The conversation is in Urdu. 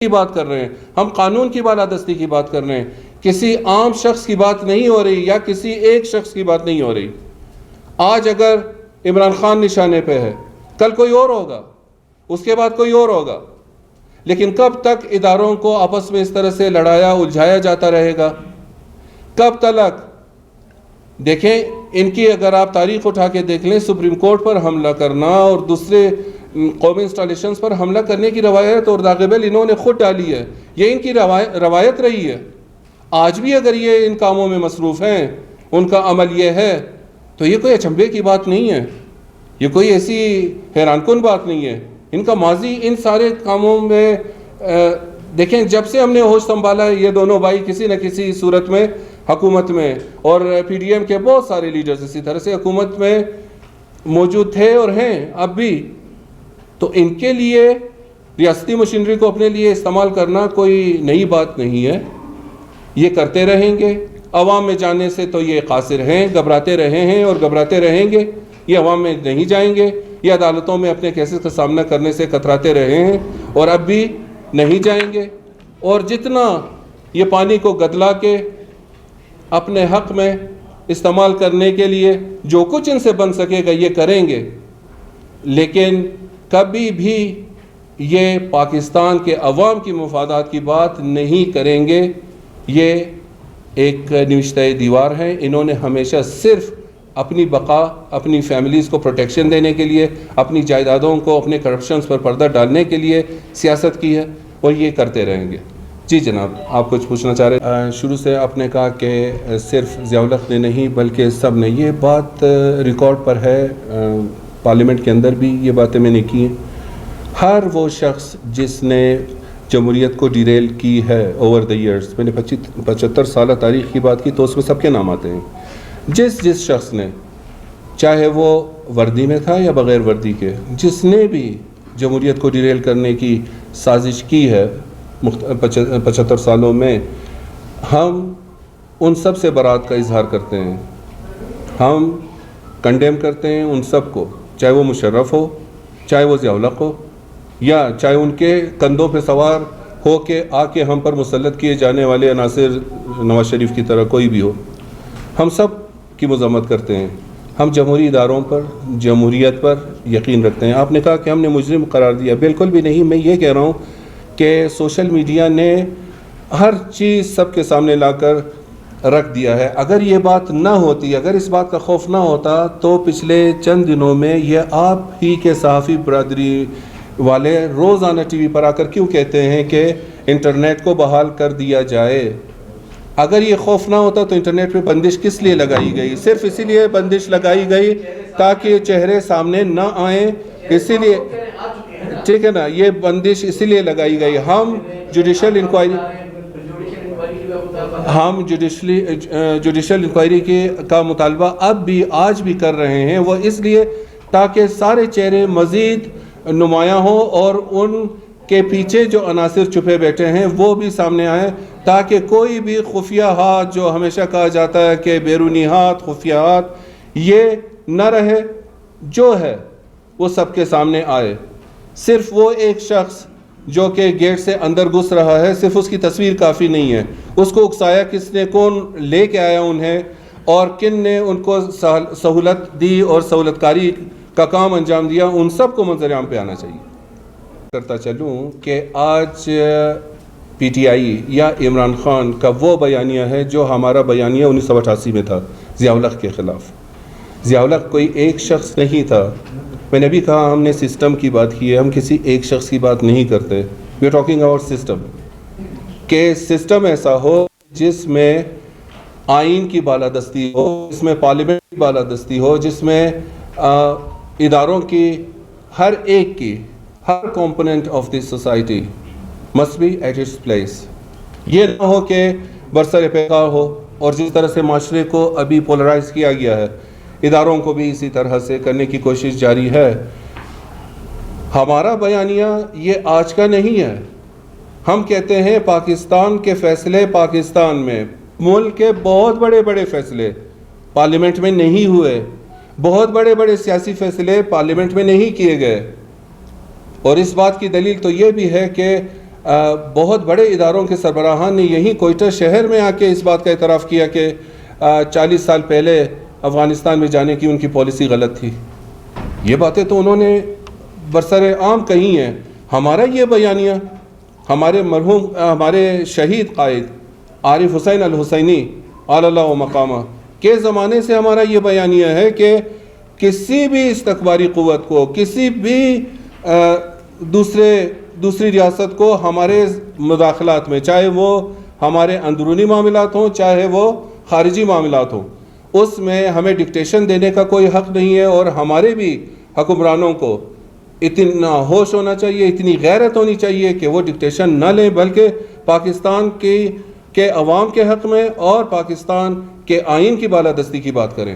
کی بات کر رہے ہیں، ہم قانون کی بالادستی کی بات کر رہے ہیں، کسی عام شخص کی بات نہیں ہو رہی یا کسی ایک شخص کی بات نہیں ہو رہی۔ آج اگر عمران خان نشانے پہ ہے، کل کوئی اور ہوگا، اس کے بعد کوئی اور ہوگا، لیکن کب تک اداروں کو آپس میں اس طرح سے لڑایا الجھایا جاتا رہے گا؟ کب تک؟ دیکھیں ان کی اگر آپ تاریخ اٹھا کے دیکھ لیں، سپریم کورٹ پر حملہ کرنا اور دوسرے قومی انسٹالیشنز پر حملہ کرنے کی روایت اور داغ انہوں نے خود ڈالی ہے، یہ ان کی روایت رہی ہے۔ آج بھی اگر یہ ان کاموں میں مصروف ہیں، ان کا عمل یہ ہے، تو یہ کوئی اچنبھے کی بات نہیں ہے، یہ کوئی ایسی حیران کن بات نہیں ہے۔ ان کا ماضی ان سارے کاموں میں دیکھیں، جب سے ہم نے ہوش سنبھالا ہے، یہ دونوں بھائی کسی نہ کسی صورت میں حکومت میں، اور پی ڈی ایم کے بہت سارے لیڈرز اسی طرح سے حکومت میں موجود تھے اور ہیں اب بھی، تو ان کے لیے ریاستی مشینری کو اپنے لیے استعمال کرنا کوئی نئی بات نہیں ہے، یہ کرتے رہیں گے۔ عوام میں جانے سے تو یہ قاصر ہیں، گھبراتے رہے ہیں اور گھبراتے رہیں گے، یہ عوام میں نہیں جائیں گے، یہ عدالتوں میں اپنے کیسز کا سامنا کرنے سے کتراتے رہے ہیں اور اب بھی نہیں جائیں گے، اور جتنا یہ پانی کو گدلا کے اپنے حق میں استعمال کرنے کے لیے جو کچھ ان سے بن سکے گا یہ کریں گے، لیکن کبھی بھی یہ پاکستان کے عوام کی مفادات کی بات نہیں کریں گے۔ یہ ایک نوشتہ دیوار ہے، انہوں نے ہمیشہ صرف اپنی بقا، اپنی فیملیز کو پروٹیکشن دینے کے لیے، اپنی جائیدادوں کو اپنے کرپشنز پر پردہ ڈالنے کے لیے سیاست کی ہے، اور یہ کرتے رہیں گے۔ جی جناب، آپ کچھ پوچھنا چاہ رہے ہیں؟ شروع سے آپ نے کہا کہ صرف ضیاء الحق نے نہیں بلکہ سب نے، یہ بات ریکارڈ پر ہے، پارلیمنٹ کے اندر بھی یہ باتیں میں نے کی ہیں۔ ہر وہ شخص جس نے جمہوریت کو ڈیریل کی ہے اوور دی ایئرز، میں نے 75 سالہ تاریخ کی بات کی تو اس میں سب کے نام آتے ہیں، جس شخص نے، چاہے وہ وردی میں تھا یا بغیر وردی کے، جس نے بھی جمہوریت کو ڈیریل کرنے کی سازش کی ہے 75 سالوں میں، ہم ان سب سے برات کا اظہار کرتے ہیں، ہم کنڈیم کرتے ہیں ان سب کو، چاہے وہ مشرف ہو، چاہے وہ ضیاء الحق ہو، یا چاہے ان کے کندھوں پہ سوار ہو کے آ کے ہم پر مسلط کیے جانے والے عناصر نواز شریف کی طرح کوئی بھی ہو، ہم سب کی مذمت کرتے ہیں۔ ہم جمہوری اداروں پر، جمہوریت پر یقین رکھتے ہیں۔ آپ نے کہا کہ ہم نے مجرم قرار دیا، بالکل بھی نہیں۔ میں یہ کہہ رہا ہوں کہ سوشل میڈیا نے ہر چیز سب کے سامنے لا کر رکھ دیا ہے۔ اگر یہ بات نہ ہوتی، اگر اس بات کا خوف نہ ہوتا، تو پچھلے چند دنوں میں یہ آپ ہی کے صحافی برادری والے روزانہ ٹی وی پر آ کر کیوں کہتے ہیں کہ انٹرنیٹ کو بحال کر دیا جائے؟ اگر یہ خوف نہ ہوتا تو انٹرنیٹ پہ بندش کس لیے لگائی گئی؟ صرف اسی لیے بندش لگائی گئی تاکہ چہرے سامنے نہ آئیں، اسی لیے، ٹھیک ہے نا، یہ بندش اسی لیے لگائی گئی۔ ہم جوڈیشل انکوائری کا مطالبہ اب بھی آج بھی کر رہے ہیں، وہ اس لیے تاکہ سارے چہرے مزید نمایاں ہوں اور ان کے پیچھے جو عناصر چھپے بیٹھے ہیں وہ بھی سامنے آئیں، تاکہ کوئی بھی خفیہ ہاتھ، جو ہمیشہ کہا جاتا ہے کہ بیرونی ہاتھ، خفیہ ہاتھ، یہ نہ رہے، جو ہے وہ سب کے سامنے آئے۔ صرف وہ ایک شخص جو کہ گیٹ سے اندر گھس رہا ہے، صرف اس کی تصویر کافی نہیں ہے، اس کو اکسایا کس نے، کون لے کے آیا انہیں، اور کن نے ان کو سہولت دی اور سہولت کاری کا کام انجام دیا، ان سب کو منظر عام پہ آنا چاہیے۔ کرتا چلوں کہ آج پی ٹی آئی یا عمران خان کا وہ بیانیہ ہے جو ہمارا بیانیہ 1988 میں تھا ضیاء الحق کے خلاف۔ ضیاء الحق کوئی ایک شخص نہیں تھا، میں نے بھی کہا ہم نے سسٹم کی بات کی ہے، ہم کسی ایک شخص کی بات نہیں کرتے، we are talking about system, کہ سسٹم ایسا ہو جس میں آئین کی بالادستی ہو، جس میں پارلیمنٹ کی بالادستی ہو، جس میں اداروں کی ہر ایک کی، ہر component of the society must be at its place۔ یہ نہ ہو کہ برسر پیکار ہو، اور جس طرح سے معاشرے کو ابھی پولرائز کیا گیا ہے، اداروں کو بھی اسی طرح سے کرنے کی کوشش جاری ہے۔ ہمارا بیانیہ یہ آج کا نہیں ہے، ہم کہتے ہیں پاکستان کے فیصلے پاکستان میں، ملک کے بہت بڑے بڑے فیصلے پارلیمنٹ میں نہیں ہوئے، بہت بڑے بڑے سیاسی فیصلے پارلیمنٹ میں نہیں کیے گئے، اور اس بات کی دلیل تو یہ بھی ہے کہ بہت بڑے اداروں کے سربراہان نے یہیں کوئٹہ شہر میں آ کے اس بات کا اعتراف کیا کہ 40 سال پہلے افغانستان میں جانے کی ان کی پالیسی غلط تھی. یہ باتیں تو انہوں نے برسر عام کہی ہیں. ہمارا یہ بیانیہ ہمارے مرحوم ہمارے شہید قائد عارف حسین الحسینی علی اللہ مقامہ کے زمانے سے ہمارا یہ بیانیہ ہے کہ کسی بھی استخباری قوت کو، کسی بھی دوسری ریاست کو ہمارے مداخلات میں، چاہے وہ ہمارے اندرونی معاملات ہوں چاہے وہ خارجی معاملات ہوں، اس میں ہمیں ڈکٹیشن دینے کا کوئی حق نہیں ہے. اور ہمارے بھی حکمرانوں کو اتنا ہوش ہونا چاہیے، اتنی غیرت ہونی چاہیے کہ وہ ڈکٹیشن نہ لیں، بلکہ پاکستان کے عوام کے حق میں اور پاکستان کے آئین کی بالادستی کی بات کریں.